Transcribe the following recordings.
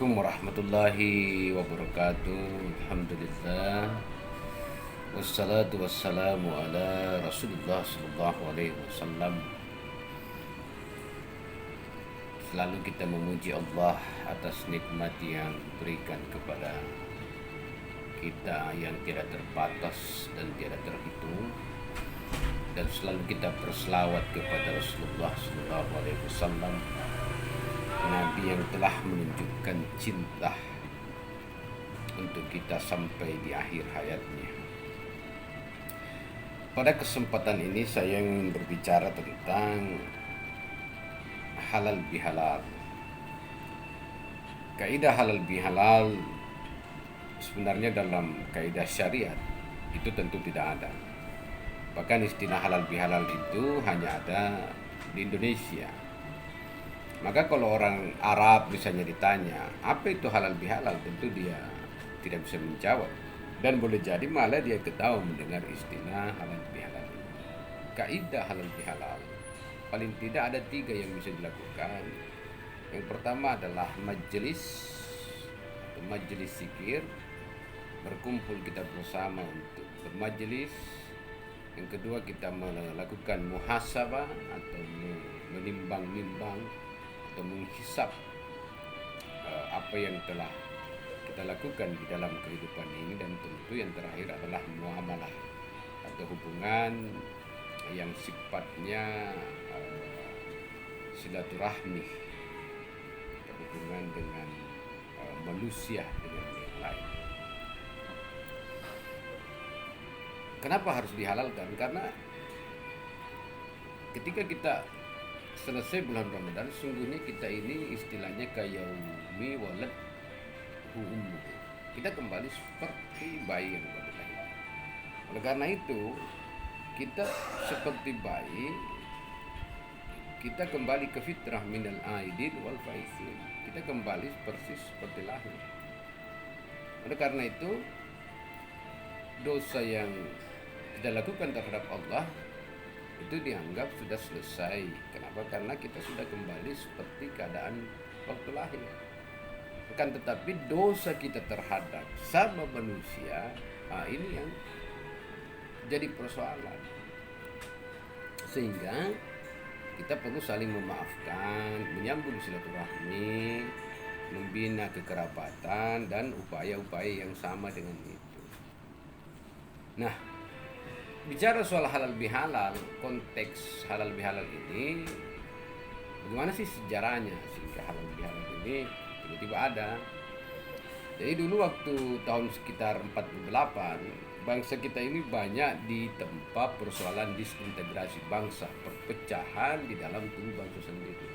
Assalamualaikum warahmatullahi wabarakatuh. Alhamdulillah. Wassalatu wassalamu ala Rasulullah sallallahu alaihi wasallam. Selalu kita memuji Allah atas nikmat yang diberikan kepada kita yang tidak terbatas dan tidak terhitung. Dan selalu kita berselawat kepada Rasulullah sallallahu alaihi wasallam, Nabi yang telah menunjukkan cinta untuk kita sampai di akhir hayatnya. Pada kesempatan ini saya ingin berbicara tentang halal bihalal. Kaidah halal bihalal sebenarnya dalam kaidah syariat itu tentu tidak ada. Bahkan istilah halal bihalal itu hanya ada di Indonesia. Maka kalau orang Arab misalnya ditanya, apa itu halal bihalal? Tentu dia tidak bisa menjawab. Dan boleh jadi malah dia ketahui mendengar istilah halal bihalal. Kaidah halal bihalal, paling tidak ada 3 yang bisa dilakukan. Yang pertama adalah majelis zikir, berkumpul kita bersama untuk bermajelis. Yang kedua kita melakukan muhasabah atau menimbang-nimbang atau menghisap apa yang telah kita lakukan di dalam kehidupan ini. Dan tentu yang terakhir adalah muamalah atau hubungan yang sifatnya silaturahmi, hubungan dengan manusia dengan yang lain. Kenapa harus dihalalkan? Karena ketika kita selesai bulan Ramadan, sungguhnya kita ini istilahnya kayaumi walad ummu. Kita kembali seperti bayi yang baru lahir. Oleh karena itu, kita seperti bayi, kita kembali ke fitrah minal aidin wal faizin. Kita kembali persis seperti lahir. Oleh karena itu, dosa yang kita lakukan terhadap Allah itu dianggap sudah selesai. Kenapa? Karena kita sudah kembali seperti keadaan waktu lahir. Akan tetapi dosa kita terhadap sama manusia, ini yang jadi persoalan. Sehingga kita perlu saling memaafkan, menyambung silaturahmi, membina kekerabatan dan upaya-upaya yang sama dengan itu. Nah, bicara soal halal bihalal, konteks halal bihalal ini, bagaimana sih sejarahnya sehingga halal bihalal ini tiba-tiba ada? Jadi dulu waktu tahun sekitar 48, bangsa kita ini banyak ditempa persoalan disintegrasi bangsa, perpecahan di dalam tubuh bangsa sendiri.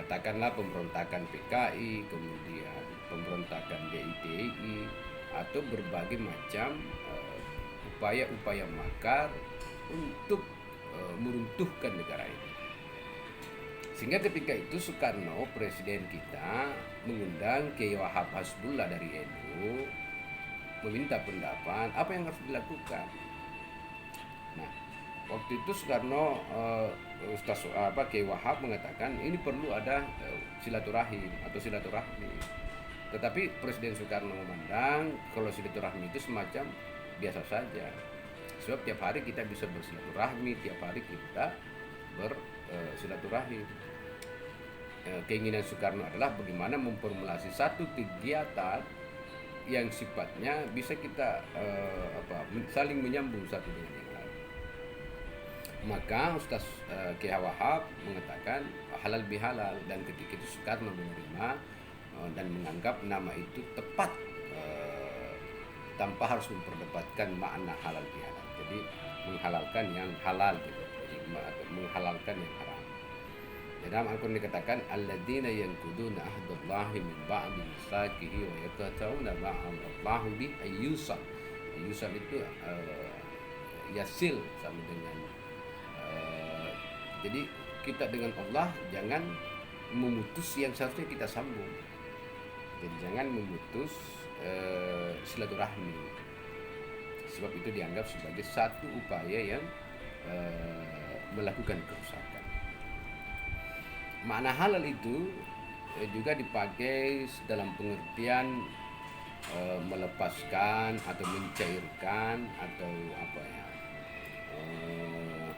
Katakanlah pemberontakan PKI, kemudian pemberontakan DITI, atau berbagai macam upaya-upaya makar untuk meruntuhkan negara ini. Sehingga ketika itu Soekarno, presiden kita, mengundang Kiai Wahab Hasbullah dari NU, meminta pendapat apa yang harus dilakukan. Nah, waktu itu Soekarno, Ustaz Kiai Wahab mengatakan ini perlu ada silaturahim atau silaturahmi. Tetapi Presiden Soekarno memandang kalau silaturahmi itu semacam biasa saja. Sebab tiap hari kita bisa bersilaturahmi, tiap hari kita bersilaturahim. Keinginan Soekarno adalah bagaimana memformulasi satu kegiatan yang sifatnya bisa kita saling menyambung satu dengan yang lain. Maka Ustaz Kiai Wahab mengatakan halal bihalal, dan ketika itu Soekarno menerima dan menganggap nama itu tepat, tanpa harus memperdebatkan makna halal bihalal. Jadi menghalalkan yang halal gitu, jadi menghalalkan yang haram. Dalam Al-Quran dikatakan alladzina yanquduna ahdallahi min ba'di mitsaqihi wa yaqta'una ma Allahu bi ayyusal. Ayyusal itu yasil, sama dengan jadi kita dengan Allah jangan memutus yang seharusnya kita sambung. Jadi jangan memutus silaturahmi, sebab itu dianggap sebagai satu upaya yang melakukan kerusakan. Makna halal itu juga dipakai dalam pengertian melepaskan atau mencairkan atau apa ya, eh,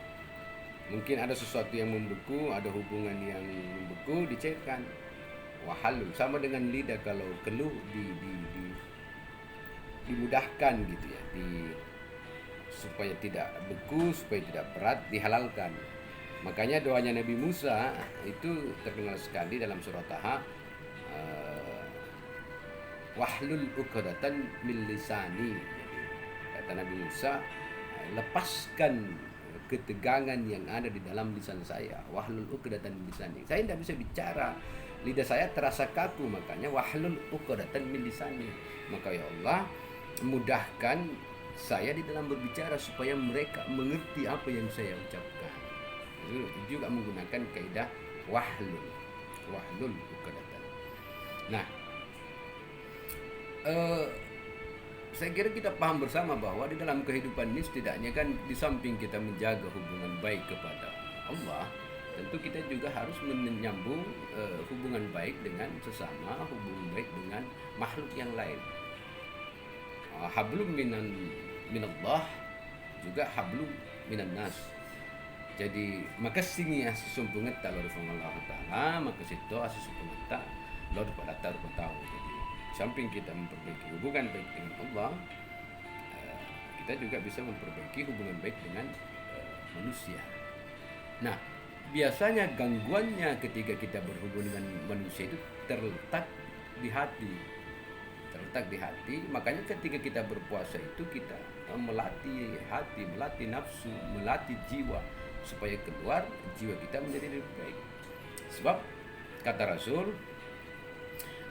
mungkin ada sesuatu yang membeku, ada hubungan yang membeku, dicairkan. Wahalul sama dengan lidah, kalau keluh dimudahkan gitu ya, supaya tidak beku, supaya tidak berat, dihalalkan. Makanya doanya Nabi Musa itu terkenal sekali dalam surat Taha, wahlul uqdatan min lisani. Kata Nabi Musa, lepaskan ketegangan yang ada di dalam lisan saya. Wahlul uqdatan min lisani. Saya tidak bisa bicara, lidah saya terasa kaku, makanya wahlul uqdatan min lisani. Maka ya Allah, mudahkan saya di dalam berbicara supaya mereka mengerti apa yang saya ucapkan. Itu juga menggunakan kaidah wahlul uqdatan. Nah, saya kira kita paham bersama bahwa di dalam kehidupan ini setidaknya kan di samping kita menjaga hubungan baik kepada Allah, tentu kita juga harus menyambung hubungan baik dengan sesama, hubungan baik dengan makhluk yang lain. Hablum minallah juga hablum minan nas. Jadi maka singi asisumpungeta lo Allah Ta'ala, maka situ asisumpungeta lo pada taruh tahu. Jadi samping kita memperbaiki hubungan baik dengan Allah, kita juga bisa memperbaiki hubungan baik dengan manusia. Nah, biasanya gangguannya ketika kita berhubungan dengan manusia itu terletak di hati. Makanya ketika kita berpuasa itu kita melatih hati, melatih nafsu, melatih jiwa supaya keluar jiwa kita menjadi lebih baik. Sebab kata Rasul,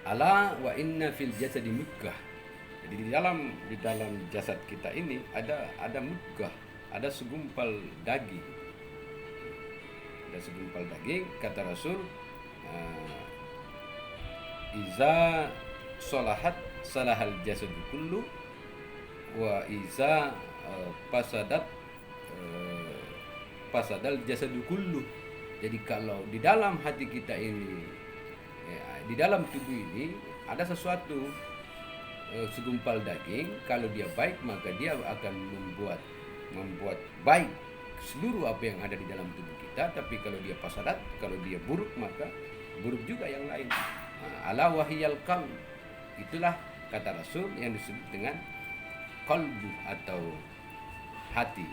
ala wa inna fil jasadi mudghah. Jadi di dalam jasad kita ini ada mudghah, ada segumpal daging. Ada segumpal daging, kata Rasul, iza salahat salahal jasadu kullu wa iza pasadal jasadu kullu. Jadi kalau di dalam hati kita ini, di dalam tubuh ini ada sesuatu, segumpal daging, kalau dia baik maka dia akan membuat baik seluruh apa yang ada di dalam tubuh kita. Tapi kalau dia pasadat, kalau dia buruk, maka buruk juga yang lain. Ala wahiyal qalb, itulah kata Rasul yang disebut dengan qalbu atau hati.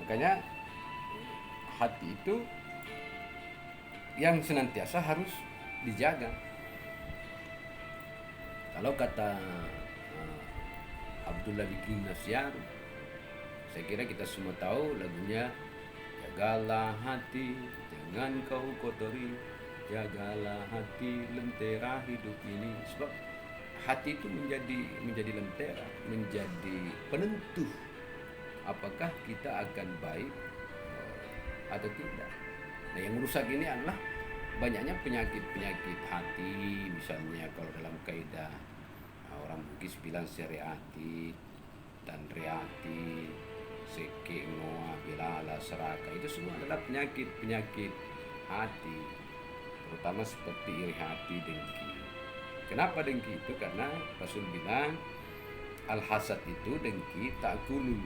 Makanya hati itu yang senantiasa harus dijaga. Kalau kata Abdullah Bikin Nasyar, saya kira kita semua tahu lagunya, jagalah hati jangan kau kotori, jagalah hati lentera hidup ini. Sebab hati itu menjadi lentera, menjadi penentu apakah kita akan baik atau tidak. Nah, yang rusak ini adalah banyaknya penyakit hati. Misalnya kalau dalam kaidah orang Bugis bilang seriati, tanriati, seke, noa, bilala, seraka, itu semua adalah penyakit hati, terutama seperti iri hati, dengki. Kenapa dengki itu? Karena Rasul bilang al-hasad itu, dengki, ta'kulul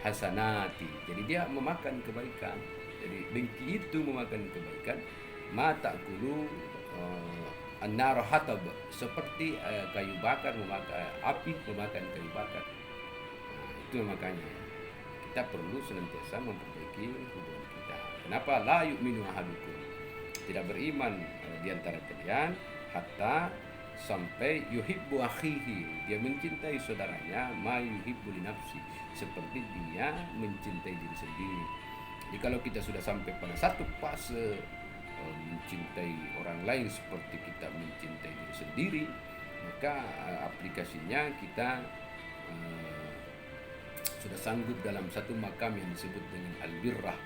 hasanati. Jadi dia memakan kebaikan. Jadi dengki itu memakan kebaikan. Ma ta'kulu an-nar hatab, seperti kayu bakar memakan api, memakan kayu bakar. Itu makanya kita perlu senantiasa memperbaiki hubungan kita. Kenapa? La yu'minu ahadukum, tidak beriman di antara kalian hatta sampai yuhibbu akhihi, dia mencintai saudaranya, ma yuhibbu li nafsi, seperti dia mencintai diri sendiri. Jadi kalau kita sudah sampai pada satu fase mencintai orang lain seperti kita mencintai diri sendiri, maka aplikasinya kita sudah sanggup dalam satu makam yang disebut dengan al-birrah.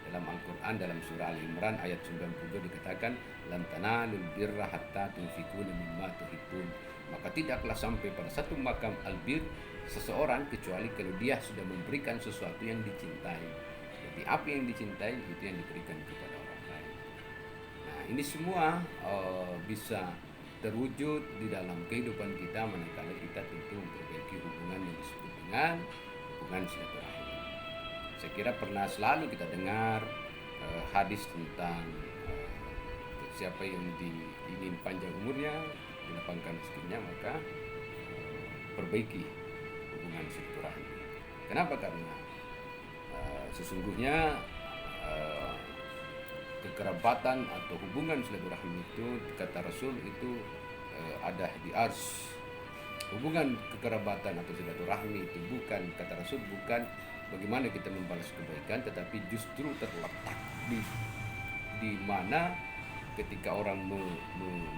Dalam Al-Quran, dalam surah Al-Imran ayat 92 dikatakan, lan tanalul birra hatta tunfikuna mimma tuhibbun. Maka tidaklah sampai pada satu makam albir seseorang kecuali kalau dia sudah memberikan sesuatu yang dicintai. Jadi apa yang dicintai itu yang diberikan kepada orang lain. Nah, ini semua bisa terwujud di dalam kehidupan kita manakala kita tentu memperbaiki hubungan yang disebut dengan hubungan silaturahmi. Saya kira pernah selalu kita dengar hadis tentang siapa yang ingin panjang umurnya, dilapangkan rezekinya, maka perbaiki hubungan silaturahmi. Kenapa? Karena sesungguhnya kekerabatan atau hubungan silaturahmi itu kata Rasul itu ada di ars. Hubungan kekerabatan atau silaturahmi itu bukan, kata Rasul, bukan bagaimana kita membalas kebaikan, tetapi justru terletak di mana ketika orang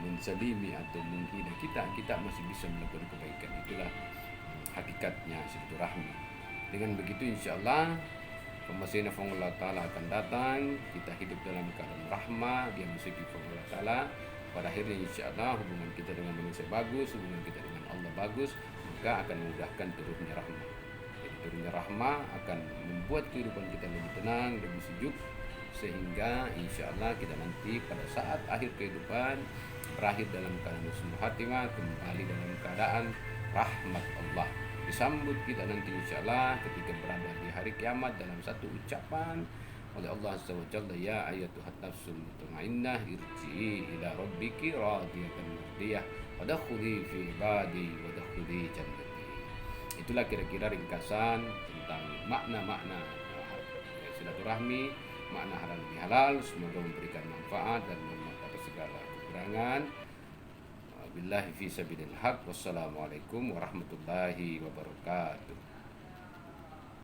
menzalimi atau menghina kita masih bisa melakukan kebaikan. Itulah hakikatnya silaturahmi. Dengan begitu insya Allah Pemasihna Allah Ta'ala akan datang, kita hidup dalam keadaan rahmah, dia musibah Allah Ta'ala. Pada akhirnya insya Allah hubungan kita dengan manusia bagus, hubungan kita dengan Allah bagus, maka akan memudahkan turunnya rahmah. Jadi turunnya rahmah akan membuat kehidupan kita lebih tenang, lebih sejuk, sehingga insya Allah kita nanti pada saat akhir kehidupan berakhir dalam keadaan husnul khatimah, kembali dalam keadaan rahmat Allah. Disambut kita nanti insya Allah ketika berada di hari kiamat dalam satu ucapan oleh Allah Azza wa Jalla, ya ayyatuhan nafsul mutmainnah irji'i ila rabbiki radiyatan mardiyah wadkhuli fi ibadi wadkhuli jannati. Itulah kira-kira ringkasan tentang makna-makna silaturahmi, makna halal bihalal. Semoga memberikan manfaat dan memaafkan segala kekurangan. Billahi fi sabilil haq. Wassalamualaikum warahmatullahi wabarakatuh.